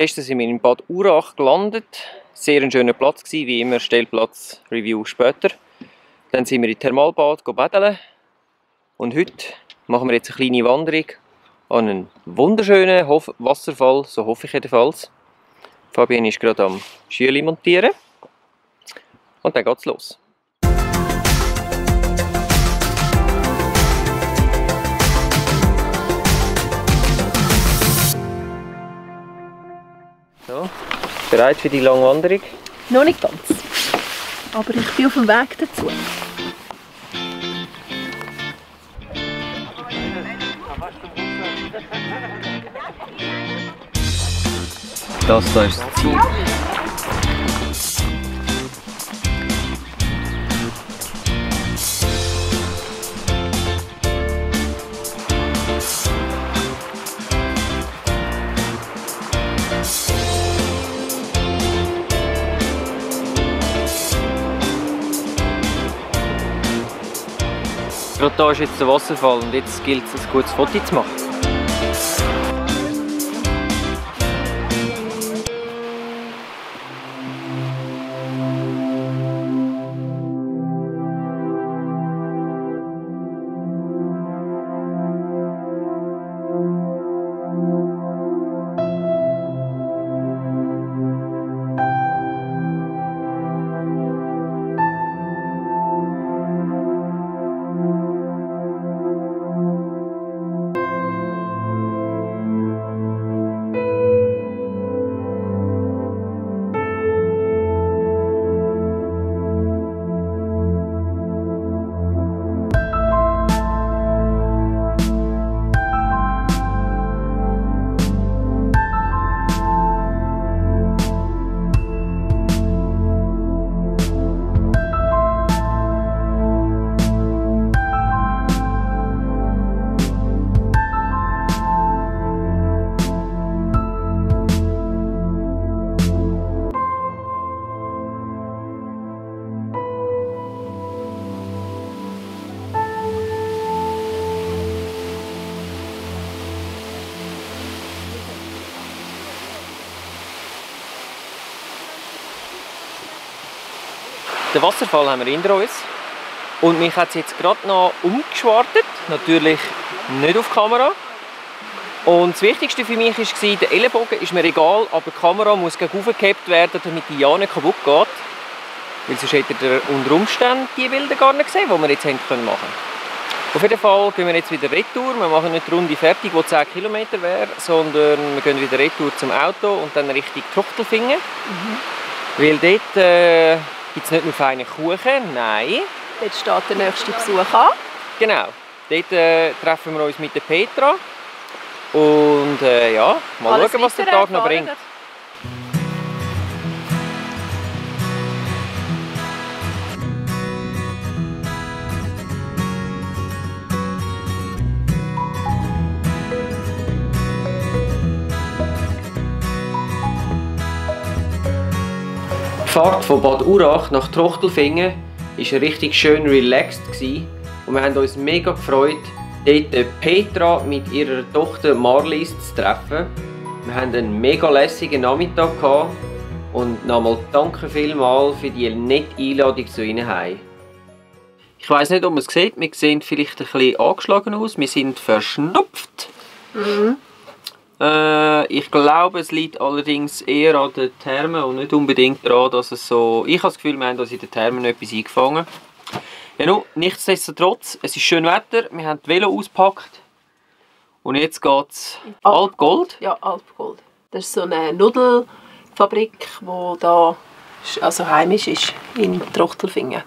Gestern sind wir in Bad Urach gelandet. Sehr ein schöner Platz gewesen, wie immer. Stellplatz-Review später. Dann sind wir in Thermalbad baden. Und heute machen wir jetzt eine kleine Wanderung an einen wunderschönen Wasserfall, so hoffe ich jedenfalls. Fabian ist gerade am Schüli montieren. Und dann geht's los. So, bereit für die lange Wanderung? Noch nicht ganz, aber ich bin auf dem Weg dazu. Das hier ist das Ziel. Gerade hier ist jetzt der Wasserfall und jetzt gilt es, ein gutes Foto zu machen. Den Wasserfall haben wir hinter uns und mich hat es jetzt gerade noch umgeschwartet, natürlich nicht auf Kamera. Und das Wichtigste für mich war, der Ellenbogen ist mir egal, aber die Kamera muss gegen aufgehebt werden, damit die ja nicht kaputt geht. Weil sonst hättet ihr unter Umständen die Bilder gar nicht gesehen, die wir jetzt machen können. Auf jeden Fall gehen wir jetzt wieder retour. Wir machen nicht die Runde fertig, die 10 Kilometer wäre, sondern wir gehen wieder retour zum Auto und dann Richtung Truchtelfingen. Weil dort gibt es nicht nur feine Kuchen, nein. Dort steht der nächste Besuch an. Genau, dort treffen wir uns mit der Petra. Und ja, mal schauen, was der Tag noch bringt. Die Fahrt von Bad Urach nach Truchtelfingen war richtig schön relaxed und wir haben uns mega gefreut, dort Petra mit ihrer Tochter Marlies zu treffen. Wir hatten einen mega lässigen Nachmittag gehabt und nochmal danke vielmals für die nette Einladung zu ihnen heim. Ich weiss nicht, ob man es sieht, wir sehen vielleicht ein bisschen angeschlagen aus, wir sind verschnupft. Ich glaube, es liegt allerdings eher an den Thermen und nicht unbedingt daran, dass es so... Ich habe das Gefühl, wir haben uns in den Thermen etwas eingefangen. Ja, nun, nichtsdestotrotz, es ist schön Wetter, wir haben die Velo ausgepackt und jetzt geht es Alpgold. Ja, Alpgold. Das ist so eine Nudelfabrik, die da also heimisch ist in Truchtelfingen.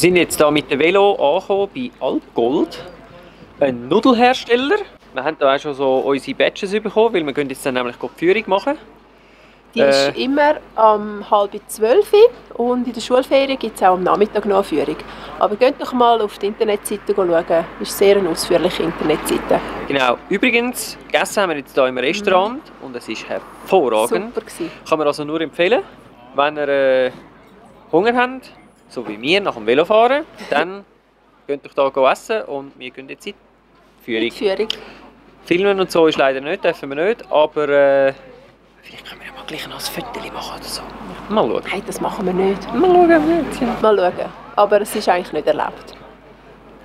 sind jetzt hier mit dem Velo angekommen bei Alpgold, ein Nudelhersteller. Wir haben hier auch schon so unsere Badges bekommen, weil wir gehen jetzt dann nämlich die Führung machen. Die ist immer um 11:30 und in der Schulferien gibt es auch am Nachmittag noch eine Führung. Aber geht doch mal auf die Internetseite schauen, das ist sehr eine ausführliche Internetseite. Genau, übrigens, gegessen haben wir jetzt hier im Restaurant und es ist hervorragend. Super gewesen. Kann man also nur empfehlen, wenn ihr Hunger habt, so wie wir nach dem Velofahren, dann könnt ihr hier essen und wir gehen jetzt in die Führung. Filmen und so ist leider nicht, dürfen wir nicht, aber vielleicht können wir ja mal gleich noch ein Foto machen oder so. Mal schauen. Nein, das machen wir nicht. Mal schauen. Mal schauen. Aber es ist eigentlich nicht erlaubt.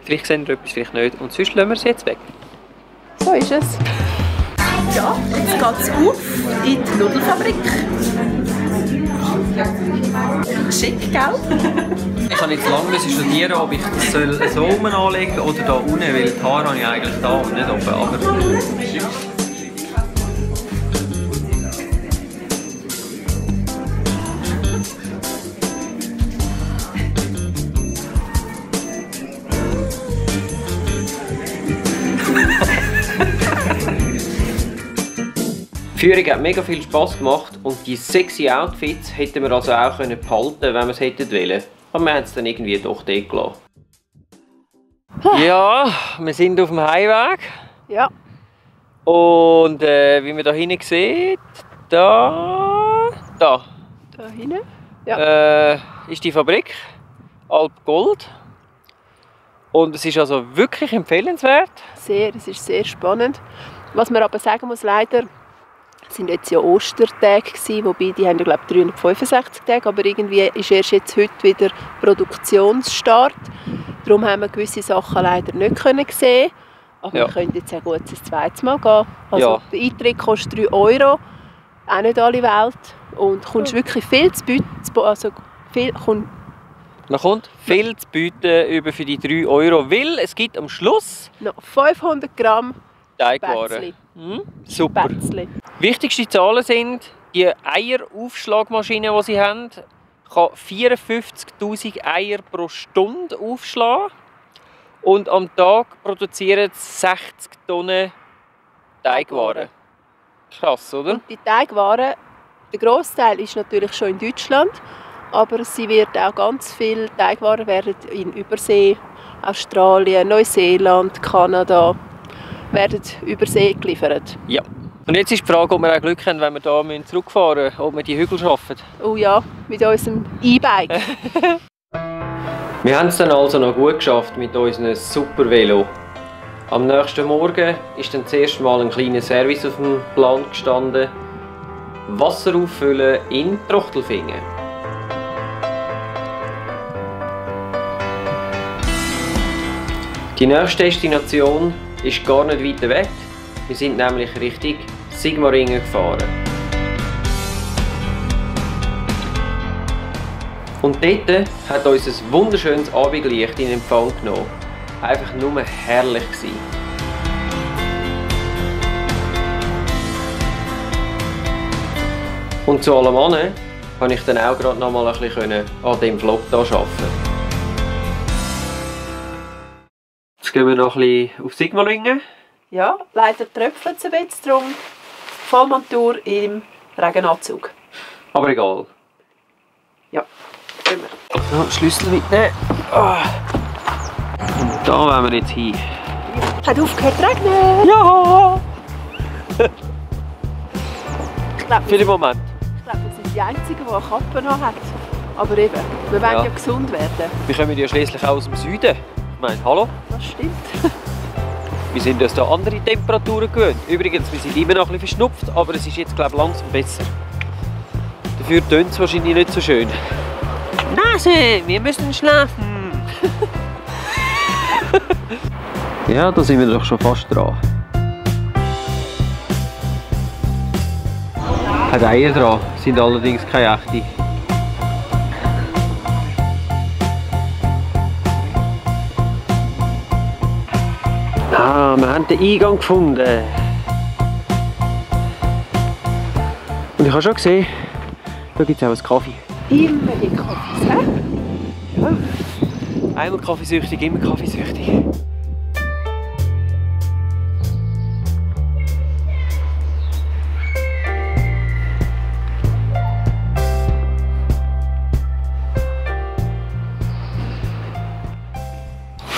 Vielleicht sehen wir etwas, vielleicht nicht. Und sonst lassen wir es jetzt weg. So ist es. Ja, jetzt geht es auf in die Nudelfabrik. Schick, gell? Ich kann jetzt lange studieren, ob ich das so anlegen soll oder da unten, weil die Haare habe ich eigentlich da und nicht oben. Aber die Führung hat mega viel Spass gemacht und die sexy Outfits hätten wir also auch behalten können, wenn wir es hätten wollen. Aber wir haben es dann irgendwie doch dort gelassen. Ja, wir sind auf dem Heimweg. Ja. Und wie man da hinten sieht, da Da hinten? Ja. ist die Fabrik Alpgold. Und es ist also wirklich empfehlenswert. Sehr, es ist sehr spannend. Was man aber sagen muss, leider, es waren jetzt ja Ostertage gewesen, wobei die haben ja, glaube ich, 365 Tage, aber irgendwie ist erst jetzt heute wieder Produktionsstart. Darum haben wir gewisse Sachen leider nicht können sehen. Aber wir können jetzt auch gut ein zweites Mal gehen. Also der Eintritt kostet 3 €, auch nicht alle Welt. Und du kommst wirklich viel zu bieten. Also Man kommt viel zu bieten über für die 3 €, weil es gibt am Schluss noch 500 Gramm Teigwaren. Super. Bätzli. Wichtigste Zahlen sind, die Eieraufschlagmaschine, die sie haben, kann 54'000 Eier pro Stunde aufschlagen. Und am Tag produzieren sie 60 Tonnen Teigwaren. Krass, oder? Und die Teigwaren, der Grossteil ist natürlich schon in Deutschland, aber sie wird auch ganz viele Teigwaren werden in Übersee, Australien, Neuseeland, Kanada, werden Übersee geliefert. Ja. Und jetzt ist die Frage, ob wir auch Glück haben, wenn wir hier zurückfahren müssen, ob wir die Hügel schaffen. Oh ja, mit unserem E-Bike. Wir haben es dann also noch gut geschafft mit unserem super Velo. Am nächsten Morgen ist dann das erste Mal ein kleiner Service auf dem Plan gestanden. Wasser auffüllen in Trochtelfingen. Die nächste Destination ist gar nicht weit weg. Wir sind nämlich Richtung Sigmaringen gefahren. Und dort hat uns ein wunderschönes Abendlicht in Empfang genommen. Einfach nur herrlich gewesen. Und zu allem anderen konnte ich dann auch gerade noch mal ein bisschen an diesem Vlog hier arbeiten. Jetzt gehen wir noch ein bisschen auf Sigmaringen. Ja, leider tröpfelt es ein bisschen, darum Vollmontur im Regenanzug. Aber egal. Ja, gehen wir. Noch den Schlüssel mitnehmen. Und da wollen wir jetzt hin. Hat aufgehört zu regnen! Ja! Für den Moment. Ich glaube, wir sind die Einzigen, die eine Kappe noch hat. Aber eben, wir wollen ja gesund werden. Wir kommen ja schließlich auch aus dem Süden. Ich meine, hallo? Das stimmt. Wir sind uns da andere Temperaturen gewöhnt. Übrigens, wir sind immer noch ein bisschen verschnupft, aber es ist jetzt, glaube ich, langsam besser. Dafür tönt es wahrscheinlich nicht so schön. Nase, wir müssen schlafen. Ja, da sind wir doch schon fast dran. Hat Eier dran, sind allerdings keine echten. Ah, wir haben den Eingang gefunden. Und ich habe schon gesehen, da gibt es auch einen Kaffee. Immer die Kaffees, hä? Ja. Einmal kaffeesüchtig, immer kaffeesüchtig.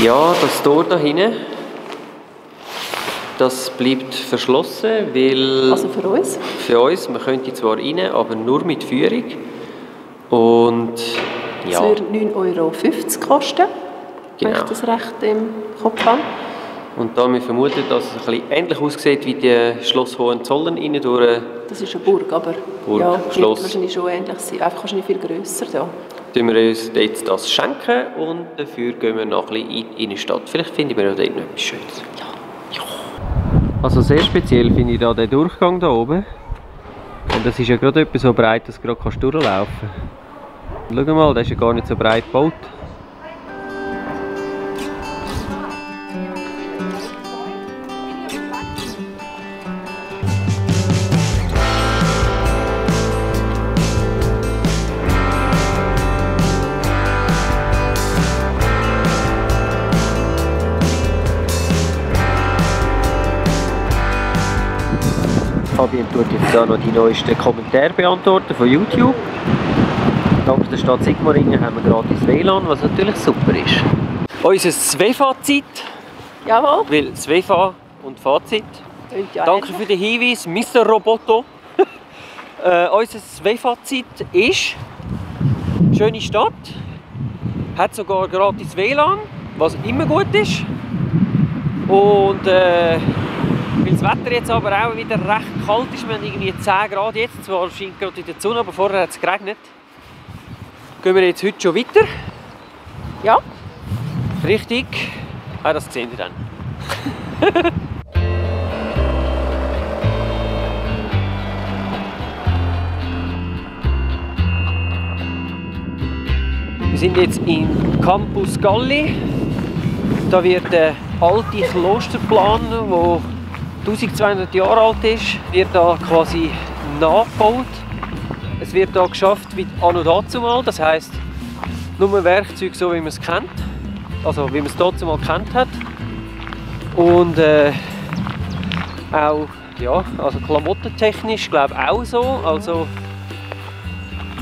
Ja, das Tor da hinten, das bleibt verschlossen, weil... Also für uns? Für uns, man könnte zwar rein, aber nur mit Führung. Und ja... Es würde 9,50 € kosten, wenn Genau. ich das recht im Kopf habe. Und da wir vermuten, dass es ein bisschen ähnlich aussieht wie die Schloss Hohenzollern rein durch... Das ist eine Burg, aber Burg, ja, wird Schloss. wahrscheinlich schon ähnlich sein. Einfach wahrscheinlich viel grösser da. Tun wir uns jetzt das schenken und dafür gehen wir noch ein bisschen in die Innenstadt. Vielleicht finden wir ja dort noch etwas Schönes. Ja. Also sehr speziell finde ich da den Durchgang da oben. Und das ist ja gerade etwas so breit, dass du gerade durchlaufen kannst. Schau mal, der ist ja gar nicht so breit gebaut. Fabian tut jetzt da noch die neuesten Kommentare beantworten von YouTube. Dank der Stadt Sigmaringen haben wir gratis WLAN, was natürlich super ist. Unser Zwefa-Zeit, Jawohl. weil Zwefa und Fazit. Ja, Danke für den Hinweis, Mr. Roboto. Unser Zwefa-Zeit ist schöne Stadt, hat sogar gratis WLAN, was immer gut ist. Und weil das Wetter jetzt aber auch wieder recht kalt ist, wir haben irgendwie 10 Grad jetzt, zwar scheint gerade in der Sonne, aber vorher hat es geregnet. Gehen wir jetzt heute schon weiter? Ja. Richtig. Ah, das sehen wir dann. Wir sind jetzt in Campus Galli. Da wird der alte Klosterplan, der 1200 Jahre alt ist, wird da quasi nachgebaut. Es wird da geschafft wie anno dazumal, das heisst nur Werkzeug so wie man es kennt, also wie man es dazumal kennt hat. Und auch ja, also klamottentechnisch glaube ich auch so. Also,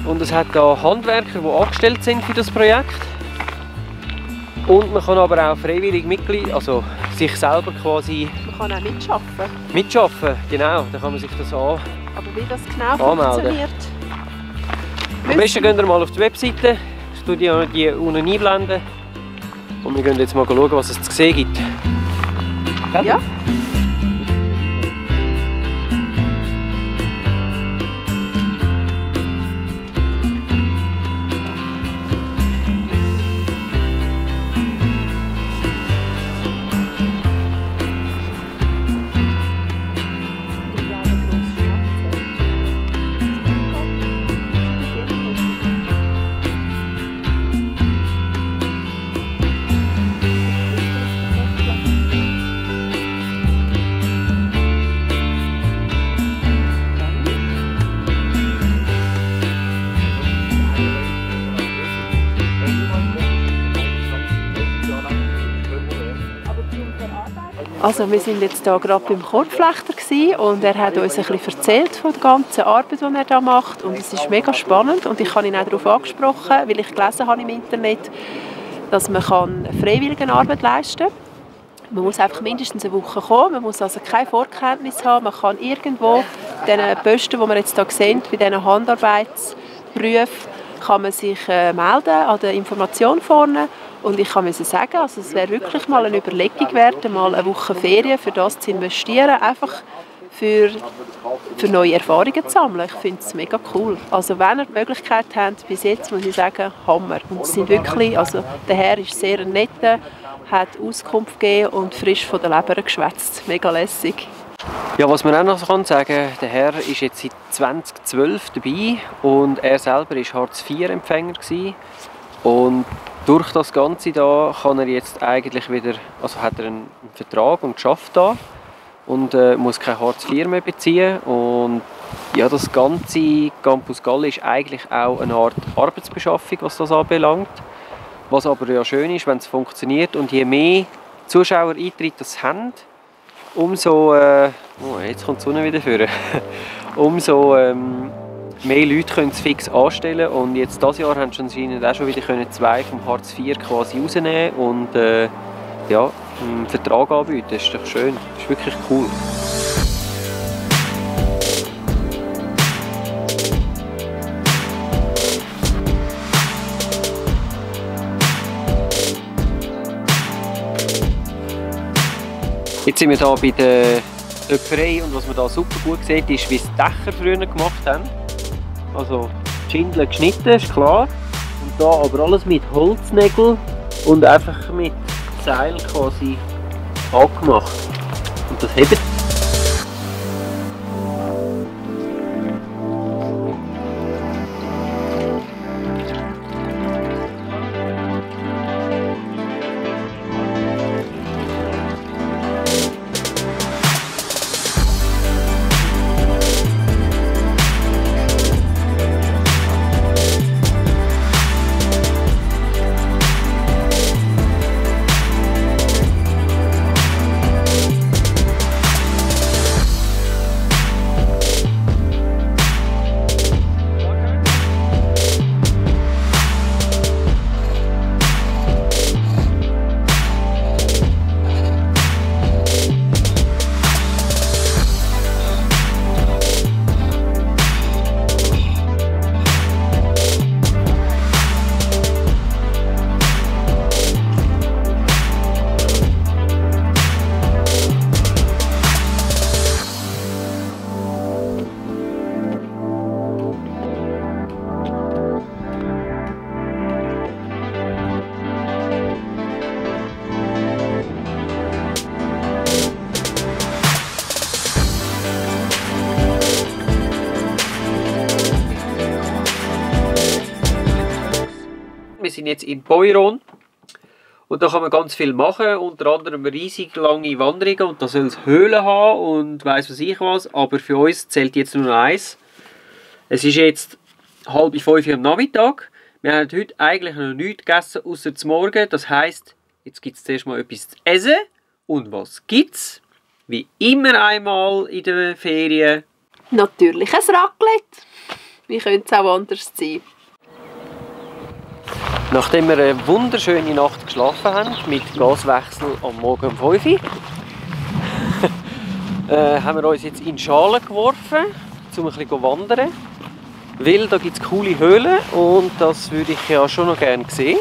und es hat da Handwerker, die angestellt sind für das Projekt. Und man kann aber auch freiwillig Mitglied, also sich selber quasi Man kann auch mitschaffen. Genau, dann kann man sich das an. Aber wie das genau funktioniert, Am besten gehen wir mal auf die Webseite. Ich tue die unten einblenden. Und wir gehen jetzt mal schauen, was es zu sehen gibt. ja. Also wir sind jetzt hier gerade beim Korbflechter und er hat uns ein bisschen erzählt von der ganzen Arbeit, die er hier macht, und es ist mega spannend und ich habe ihn auch darauf angesprochen, weil ich gelesen habe im Internet, dass man Freiwilligenarbeit leisten kann. Man muss einfach mindestens eine Woche kommen, man muss also keine Vorkenntnis haben, man kann irgendwo diesen Posten, die wir jetzt hier sehen, bei diesen Handarbeitsberufen, kann man sich melden an der Information vorne. Und ich kann sagen, also es wäre wirklich mal eine Überlegung wert, mal eine Woche Ferien für das zu investieren, einfach für neue Erfahrungen zu sammeln. Ich finde es mega cool. Also wenn ihr die Möglichkeit habt, bis jetzt muss ich sagen, Hammer. Und es sind wirklich, also der Herr ist sehr nett, hat Auskunft gegeben und frisch von der Leber geschwätzt. Mega lässig. Ja, was man auch noch sagen kann, der Herr ist jetzt seit 2012 dabei und er selber war Hartz-IV-Empfänger und durch das Ganze da kann er jetzt eigentlich wieder, also hat er einen Vertrag und schafft da und muss kein Hartz IV mehr beziehen. Und ja, das ganze Campus Galli ist eigentlich auch eine Art Arbeitsbeschaffung, was das anbelangt. Was aber ja schön ist, wenn es funktioniert und je mehr Zuschauereintritt das haben, umso, jetzt kommt die Sonne wieder vor, umso mehr Leute können es fix anstellen. Und jetzt dieses Jahr haben sie anscheinend auch schon wieder 2 vom Hartz IV quasi rausnehmen und ja, einen Vertrag anbieten. Das ist doch schön, das ist wirklich cool. Jetzt sind wir hier bei der Töpferei und was man hier super gut sieht, ist, wie sie die Dächer früher gemacht haben. Also die Schindeln geschnitten, ist klar. Und da aber alles mit Holznägeln und einfach mit Seil quasi angemacht. Und das hebt. Wir sind jetzt in Boiron und da kann man ganz viel machen, unter anderem riesig lange Wanderungen und da soll es Höhlen haben und weiss was ich was, aber für uns zählt jetzt nur noch eins. Es ist jetzt 4:30 am Nachmittag. Wir haben heute eigentlich noch nichts gegessen, außer zum Morgen. Das heisst, jetzt gibt es zuerst mal etwas zu essen. Und was gibt es? Wie immer einmal in den Ferien. Natürlich ein Raclette. Wie könnte es auch anders sein? Nachdem wir eine wunderschöne Nacht geschlafen haben, mit Gaswechsel am Morgen um 5 Uhr, haben wir uns jetzt in Schalen geworfen, um ein bisschen wandern. Weil da gibt es coole Höhlen und das würde ich ja schon noch gerne sehen.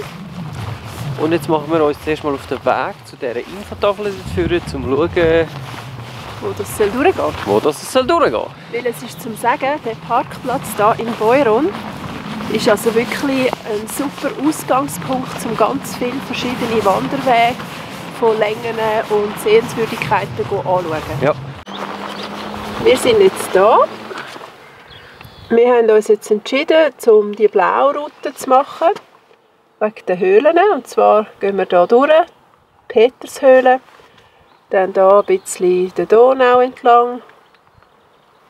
Und jetzt machen wir uns zuerst mal auf den Weg zu dieser Infotafel führen, um zu schauen, Wo das soll durchgehen. wo das soll durchgehen. Weil es ist zum Sagen, der Parkplatz hier in Boiron ist also wirklich ein super Ausgangspunkt, um ganz viele verschiedene Wanderwege von Längen und Sehenswürdigkeiten anzuschauen. Ja. Wir sind jetzt hier. Wir haben uns jetzt entschieden, um die Blaue-Route zu machen, wegen den Höhlen. Und zwar gehen wir hier durch, Petershöhle, dann hier ein bisschen die Donau entlang,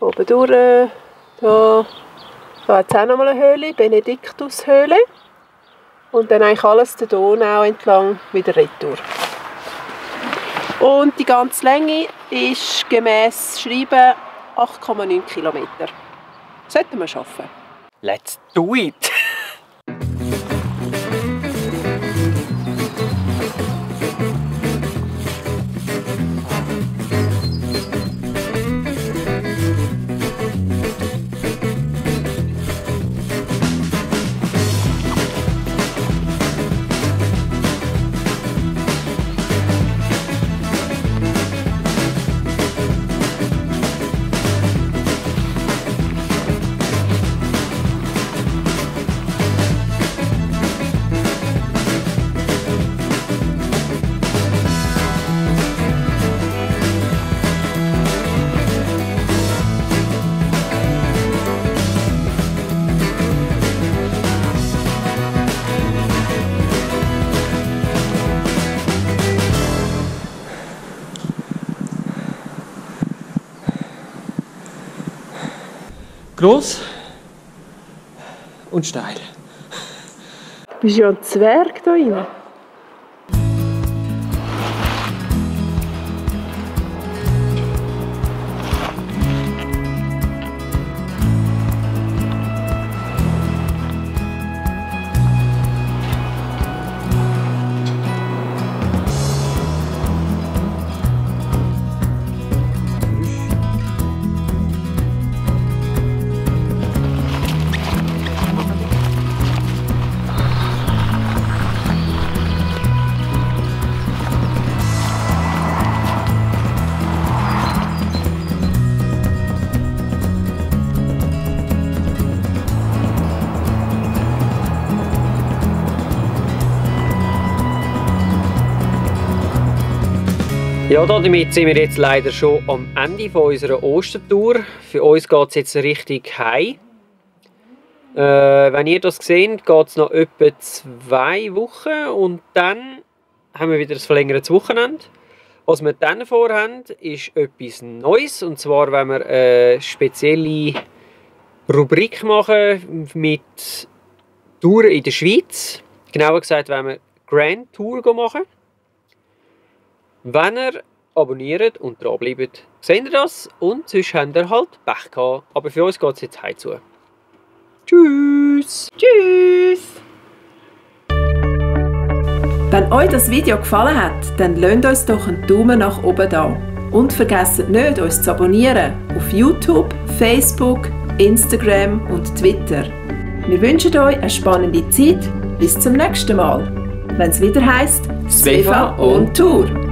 oben durch, hier. Da hat es auch noch mal eine Höhle, Benediktushöhle. Und dann eigentlich alles der Donau entlang wieder retour. Und die ganze Länge ist gemäss Schreiben 8,9 Kilometer. Sollten wir schaffen. Let's do it! Gross und steil. bist ja ein Zwerg da rein. Ja, damit sind wir jetzt leider schon am Ende von unserer Ostertour. Für uns geht es jetzt richtig heim. Wenn ihr das seht, geht es noch etwa 2 Wochen und dann haben wir wieder ein verlängertes Wochenende. Was wir dann vorhaben, ist etwas Neues. Und zwar wollen wir eine spezielle Rubrik machen mit Touren in der Schweiz. Genauer gesagt wollen wir Grand Tour machen. Wenn ihr abonniert und dranbleibt, seht ihr das und sonst habt ihr halt Pech gehabt. Aber für uns geht es jetzt heim zu. Tschüss! Tschüss! Wenn euch das Video gefallen hat, dann lasst uns doch einen Daumen nach oben da. Und vergesst nicht, uns zu abonnieren auf YouTube, Facebook, Instagram und Twitter. Wir wünschen euch eine spannende Zeit. Bis zum nächsten Mal, wenn es wieder heisst Svefa on Tour.